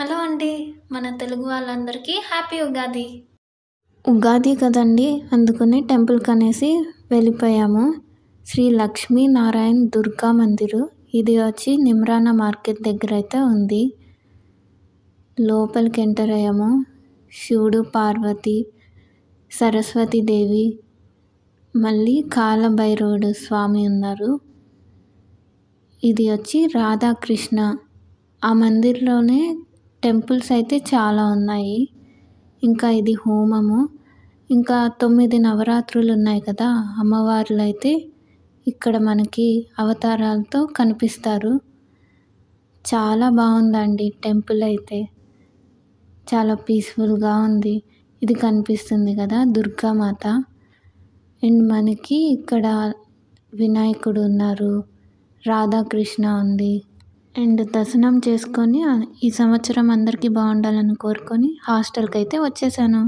Hello అండి. మన తెలుగు వాళ్ళందరికీ హ్యాపీ ఉగాది. ఉగాది కదండీ! అందుకనే టెంపుల్‌కనేసి వెళ్ళిపోయాము. శ్రీ లక్ష్మీనారాయణ్ దుర్గా మందిరు. ఇది వచ్చి నిమ్రానా మార్కెట్ దగ్గరైతే ఉంది. లోపలికి ఎంటర్ అయ్యాము. శివుడు, పార్వతి, సరస్వతీదేవి, మళ్ళీ కాలభైరవుడు స్వామి ఉన్నారు. ఇది వచ్చి రాధాకృష్ణ. ఆ మందిర్‌లోనే టెంపుల్స్ అయితే చాలా ఉన్నాయి. ఇంకా ఇది హోమము. ఇంకా 9 నవరాత్రులు ఉన్నాయి కదా! అమ్మవార్లయితే ఇక్కడ మనకి అవతారాలతో కనిపిస్తారు. చాలా బావుందండి టెంపుల్ అయితే. చాలా పీస్‌ఫుల్‌గా ఉంది. ఇది కనిపిస్తుంది కదా! దుర్గామాత. అండ్ మనకి ఇక్కడ వినాయకుడు ఉన్నారు. రాధాకృష్ణ ఉంది. అండ్ దర్శనం చేసుకొని ఈ సంవత్సరం అందరికీ బావుండాలని కోరుకొని హాస్టల్‌కైతే వచ్చేసాను.